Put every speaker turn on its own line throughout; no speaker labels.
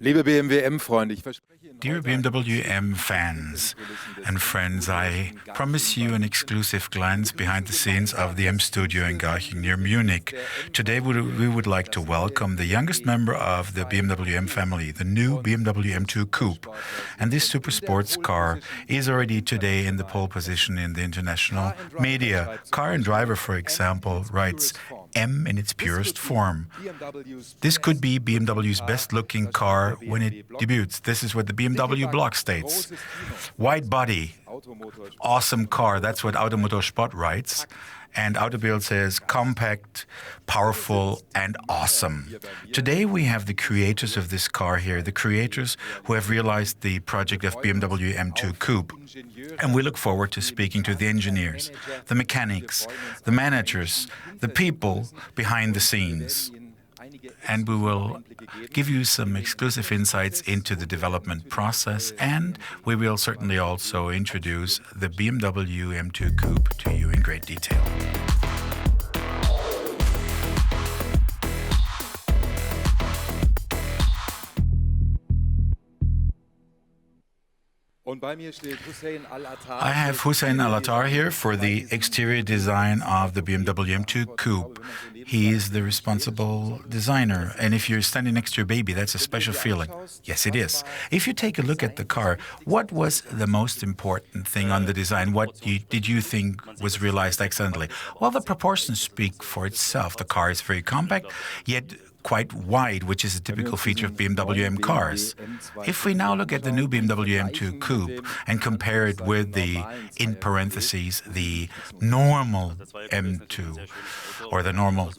Liebe BMW-M-Freunde, ich verspreche Ihnen
Dear
heute einen
BMW M fans and friends, I promise you an exclusive glance behind the scenes of the M studio in Garching near Munich. Today we would like to welcome the youngest member of the BMW M family, the new BMW M2 Coupe. And this super sports car is already today in the pole position in the international media. Car and Driver, for example, writes M in its purest form. This could be BMW's best-looking car when it debuts. This is what the BMW blog states. Wide body, awesome car. That's what Automotorsport writes. And Autobild says compact, powerful, and awesome. Today we have the creators of this car here, the creators who have realized the project of BMW M2 Coupe. And we look forward to speaking to the engineers, the mechanics, the managers, the people behind the scenes. And we will give you some exclusive insights into the development process, and we will certainly also introduce the BMW M2 Coupe to you in great detail. I have Hussein Al-Attar here for the exterior design of the BMW M2 Coupe. He is the responsible designer. And if you're standing next to your baby, that's a special feeling. Yes, it is. If you take a look at the car, what was the most important thing on the design? What did you think was realized excellently? Well, the proportions speak for itself. The car is very compact, yet quite wide, which is a typical feature of BMW M cars. If we now look at the new BMW M2 Coupe and compare it with the, in parentheses, the normal M2 or the normal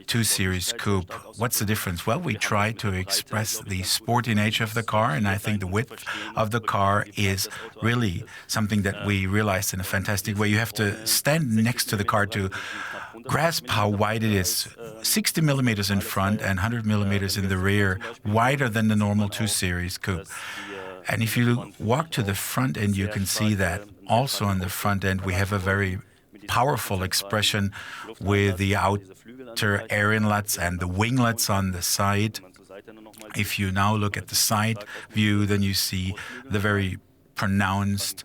2 Series Coupe, what's the difference? Well, we try to express the sporty nature of the car, and I think the width of the car is really something that we realized in a fantastic way. You have to stand next to the car to grasp how wide it is. 60 millimeters in front and 100 millimeters in the rear, wider than the normal 2 Series Coupe. And if you walk to the front end, you can see that also on the front end we have a very powerful expression with the outer air inlets and the winglets on the side. If you now look at the side view, then you see the very pronounced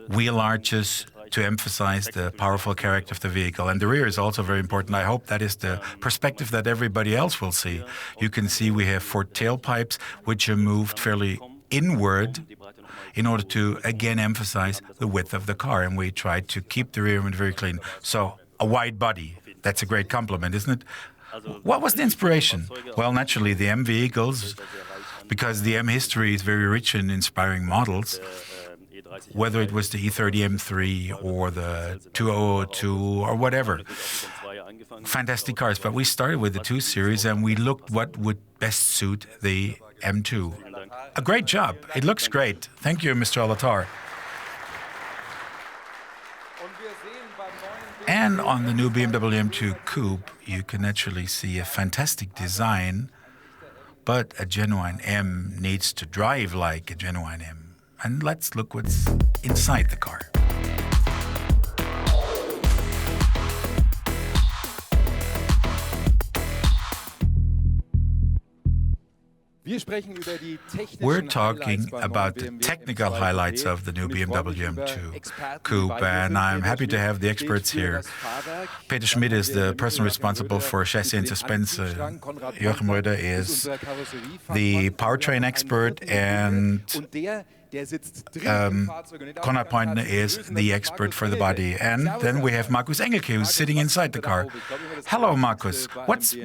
wheel arches to emphasize the powerful character of the vehicle. And the rear is also very important. I hope that is the perspective that everybody else will see. You can see we have 4 tailpipes, which are moved fairly inward in order to, again, emphasize the width of the car. And we try to keep the rear end very clean. So a wide body, that's a great compliment, isn't it? What was the inspiration? Well, naturally, the M vehicles, because the M history is very rich in inspiring models. Whether it was the E30 M3 or the 2002 or whatever. Fantastic cars, but we started with the 2 Series and we looked what would best suit the M2. A great job. It looks great. Thank you, Mr. Al-Attar. And on the new BMW M2 Coupe, you can actually see a fantastic design, but a genuine M needs to drive like a genuine M. And let's look what's inside the car. We're talking about the technical highlights of the new BMW M2 Coupe, and I'm happy to have the experts here. Schmid is the person responsible for chassis and suspension. Joachim Roederer is the powertrain expert, and Konrad Pointner is the expert for the body. And then we have Engelke, who's sitting inside the car. Hello, Markus. What's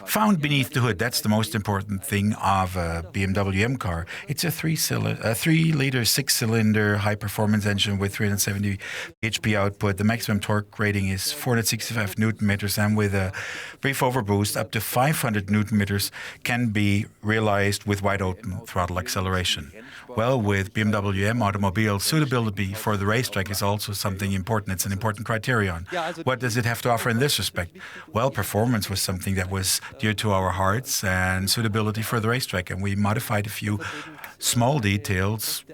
found beneath the hood? That's the most important thing of a BMW M car. It's a 3-liter, 6-cylinder, high-performance engine with 370 HP output. The maximum torque rating is 465 Newton meters, and with a brief overboost, up to 500 Newton meters can be realized with wide-open throttle acceleration. Well, with BMW M automobile, suitability for the racetrack is also something important. It's an important criterion. What does it have to offer in this respect? Well, performance was something that was dear to our hearts, and suitability for the racetrack. And we modified a few small details.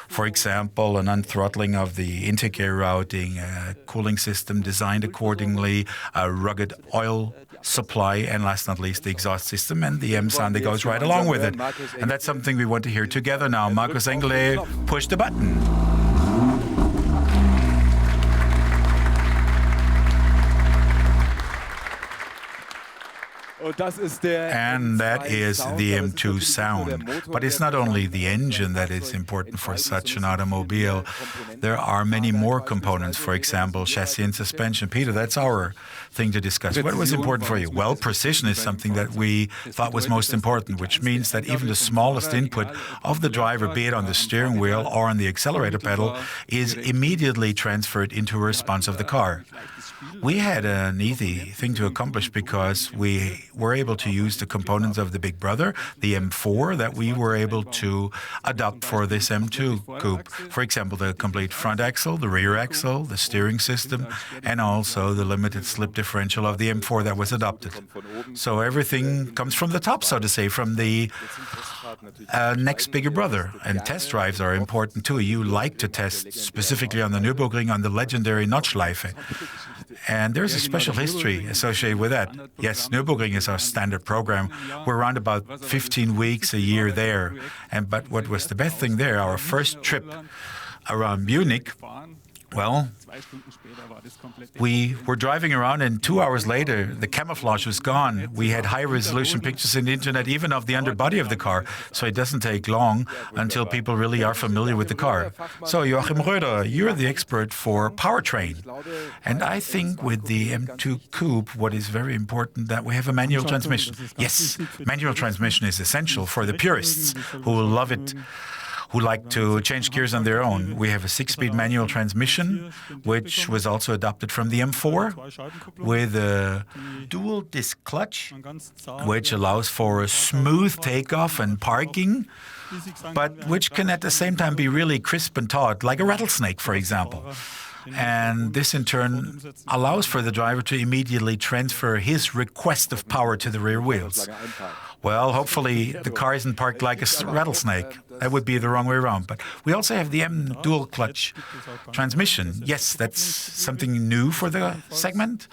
For example, an unthrottling of the intake air routing, a cooling system designed accordingly, a rugged oil supply, and last but not least, the exhaust system, and the M sound that goes right along with it. And that's something we want to hear together now. Markus Engelke, push the button. And that is the M2 sound. But it's not only the engine that is important for such an automobile. There are many more components, for example, chassis and suspension. Peter, that's our thing to discuss. What was important for you? Well, precision is something that we thought was most important, which means that even the smallest input of the driver, be it on the steering wheel or on the accelerator pedal, is immediately transferred into a response of the car. We had an easy thing to accomplish because we were able to use the components of the big brother, the M4, that we were able to adopt for this M2 Coupe. For example, the complete front axle, the rear axle, the steering system, and also the limited slip differential of the M4 that was adopted. So everything comes from the top, so to say, from the next bigger brother. And test drives are important too. You like to test specifically on the Nürburgring on the legendary Notchschleife. And there's a special history associated with that. Yes, Nürburgring is our standard program. We're around about 15 weeks a year there. But what was the best thing there, our first trip around Munich, well, we were driving around and 2 hours later, the camouflage was gone. We had high-resolution pictures in the internet, even of the underbody of the car. So it doesn't take long until people really are familiar with the car. So Joachim Roederer, you're the expert for powertrain. And I think with the M2 Coupe, what is very important that we have a manual transmission. Yes, manual transmission is essential for the purists who will love it, who like to change gears on their own. We have a 6-speed manual transmission, which was also adopted from the M4, with a dual disc clutch, which allows for a smooth takeoff and parking, but which can at the same time be really crisp and taut, like a rattlesnake, for example. And this in turn allows for the driver to immediately transfer his request of power to the rear wheels. Well, hopefully the car isn't parked like a rattlesnake. That would be the wrong way around. But we also have the M dual clutch transmission. Yes, that's something new for the segment.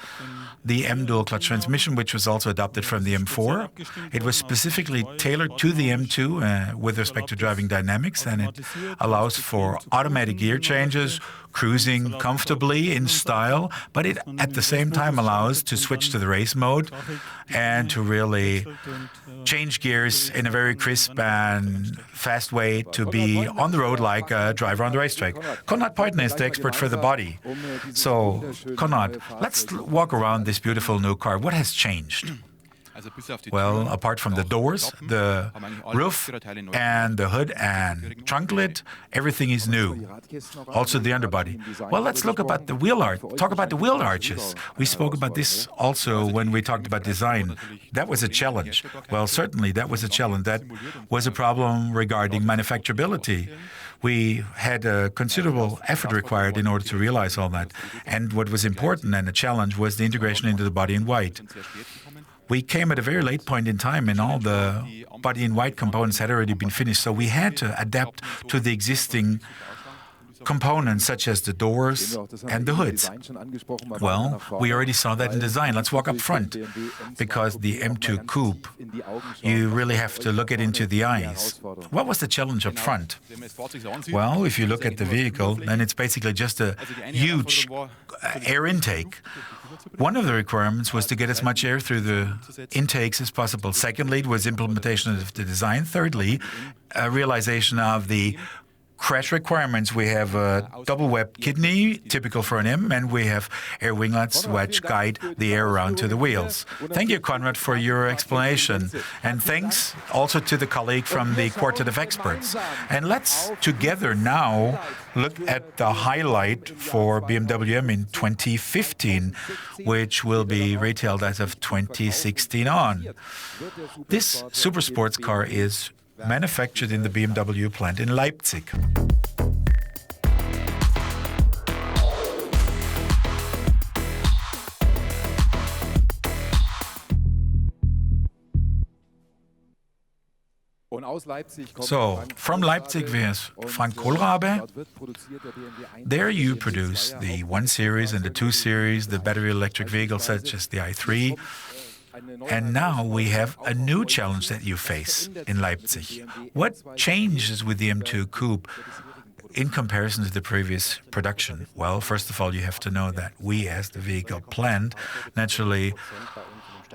The M dual clutch transmission, which was also adopted from the M4. It was specifically tailored to the M2 with respect to driving dynamics, and it allows for automatic gear changes, cruising comfortably in style, but it at the same time allows to switch to the race mode and to really change gears in a very crisp and fast way to be on the road like a driver on the racetrack. Konrad Pointner is the expert for the body. So, Konrad, let's walk around this beautiful new car. What has changed? Well, apart from the doors, the roof, and the hood and trunk lid, everything is new. Also the underbody. Well, let's look about the wheel arch. Talk about the wheel arches. We spoke about this also when we talked about design. That was a challenge. Well, certainly that was a challenge. That was a problem regarding manufacturability. We had a considerable effort required in order to realize all that. And what was important and a challenge was the integration into the body in white. We came at a very late point in time, and all the body in white components had already been finished, so we had to adapt to the existing components, such as the doors and the hoods. Well, we already saw that in design. Let's walk up front, because the M2 Coupe, you really have to look it into the eyes. What was the challenge up front? Well, if you look at the vehicle, then it's basically just a huge air intake. One of the requirements was to get as much air through the intakes as possible. Secondly, it was implementation of the design. Thirdly, a realization of the crash requirements. We have a double-webbed kidney, typical for an M, and we have air winglets which guide the air around to the wheels. Thank you, Konrad, for your explanation. And thanks also to the colleague from the Quartet of Experts. And let's together now look at the highlight for BMW M in 2015, which will be retailed as of 2016 on. This super sports car is manufactured in the BMW plant in Leipzig. So, from Leipzig, there's Frank Kohlrabe. There you produce the 1 Series and the 2 Series, the battery electric vehicles such as the i3. And now we have a new challenge that you face in Leipzig. What changes with the M2 Coupe in comparison to the previous production? Well, first of all, you have to know that we, as the vehicle plant, naturally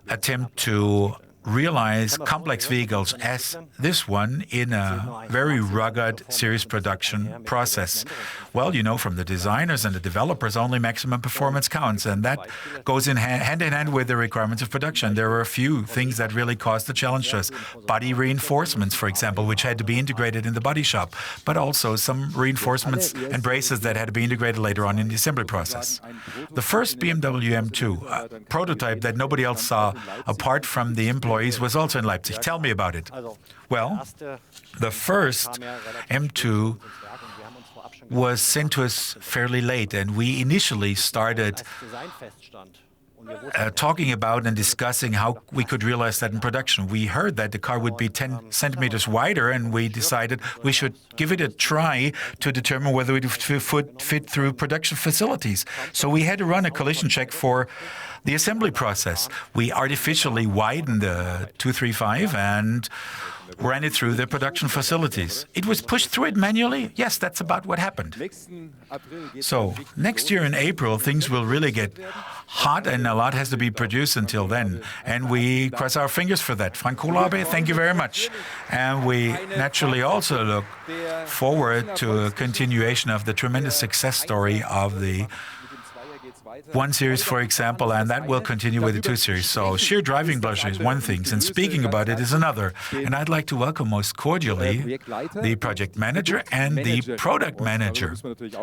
attempt to realize complex vehicles as this one in a very rugged series production process. Well, you know, from the designers and the developers, only maximum performance counts, and that goes hand in hand with the requirements of production. There were a few things that really caused the challenge to us. Body reinforcements, for example, which had to be integrated in the body shop, but also some reinforcements and braces that had to be integrated later on in the assembly process. The first BMW M2, a prototype that nobody else saw apart from the employees, was also in Leipzig. Tell me about it. Well, the first M2 was sent to us fairly late, and we initially started talking about and discussing how we could realize that in production. We heard that the car would be 10 centimeters wider, and we decided we should give it a try to determine whether it would fit through production facilities. So we had to run a collision check for the assembly process. We artificially widened the 235 and ran it through the production facilities. It was pushed through it manually? Yes, that's about what happened. So next year in April, things will really get hot, and a lot has to be produced until then. And we cross our fingers for that. Frank Kohlabe, thank you very much. And we naturally also look forward to a continuation of the tremendous success story of the 1 Series, for example, and that will continue with the 2 Series. So sheer driving pleasure is one thing, and speaking about it is another. And I'd like to welcome most cordially the project manager and the product manager.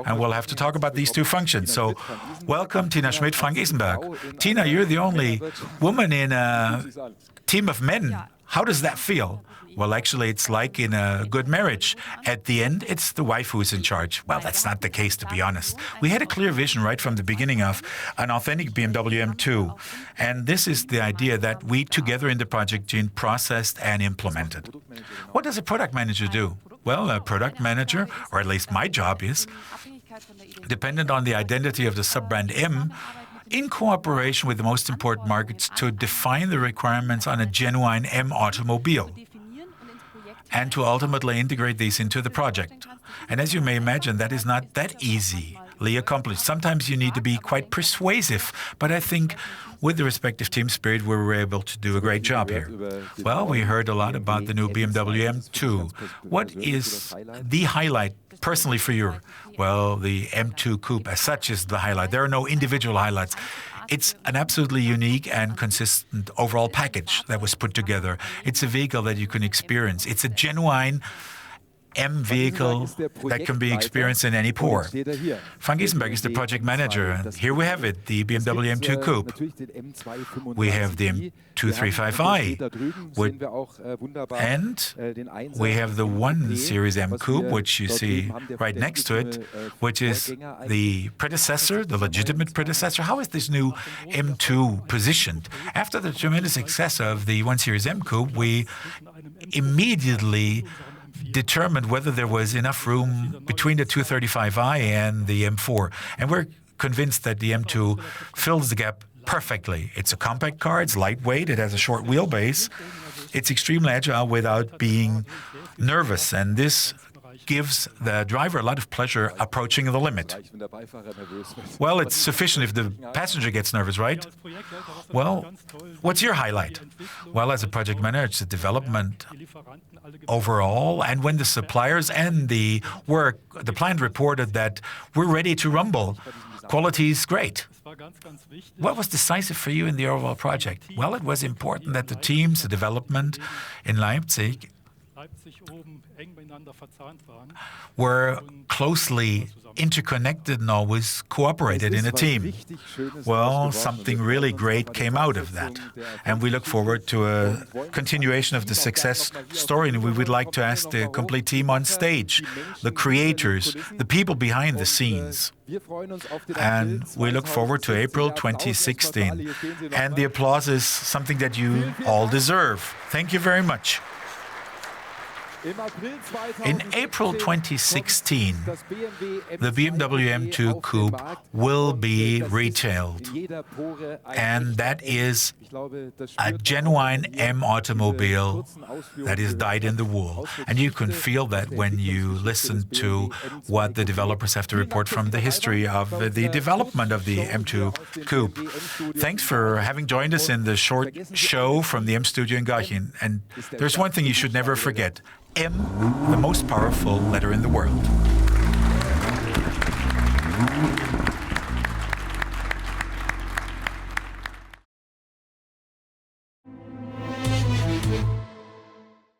And we'll have to talk about these two functions. So welcome, Tina Schmidt, Frank Isenberg. Tina, you're the only woman in a team of men. How does that feel? Well, actually, it's like in a good marriage. At the end, it's the wife who's in charge. Well, that's not the case, to be honest. We had a clear vision right from the beginning of an authentic BMW M2. And this is the idea that we, together in the project team, processed and implemented. What does a product manager do? Well, a product manager, or at least my job is, dependent on the identity of the sub-brand M, in cooperation with the most important markets to define the requirements on a genuine M automobile, and to ultimately integrate these into the project. And as you may imagine, that is not that easily accomplished. Sometimes you need to be quite persuasive, but I think with the respective team spirit, we were able to do a great job here. Well, we heard a lot about the new BMW M2. What is the highlight personally for you? Well, the M2 Coupe as such is the highlight. There are no individual highlights. It's an absolutely unique and consistent overall package that was put together. It's a vehicle that you can experience. It's a genuine M vehicle that can be experienced in any port. Frank Isenberg is the project manager, and here we have it, the BMW M2 Coupe. We have the M235i, and we have the 1 Series M Coupe, which you see right next to it, which is the predecessor, the legitimate predecessor. How is this new M2 positioned? After the tremendous success of the 1 Series M Coupe, we immediately determined whether there was enough room between the 235i and the M4. And we're convinced that the M2 fills the gap perfectly. It's a compact car, it's lightweight, it has a short wheelbase, it's extremely agile without being nervous, and this gives the driver a lot of pleasure approaching the limit. Well, it's sufficient if the passenger gets nervous, right? Well, what's your highlight? Well, as a project manager, it's the development overall, and when the suppliers and the plant reported that we're ready to rumble, quality is great. What was decisive for you in the overall project? Well, it was important that the teams, the development in Leipzig, were closely interconnected and always cooperated in a team. Well, something really great came out of that. And we look forward to a continuation of the success story. And we would like to ask the complete team on stage, the creators, the people behind the scenes. And we look forward to April 2016. And the applause is something that you all deserve. Thank you very much. In April 2016, the BMW M2 Coupe will be retailed, and that is a genuine M automobile that is dyed in the wool. And you can feel that when you listen to what the developers have to report from the history of the development of the M2 Coupe. Thanks for having joined us in the short show from the M studio in Joachim. And there's one thing you should never forget. M, the most powerful letter in the world.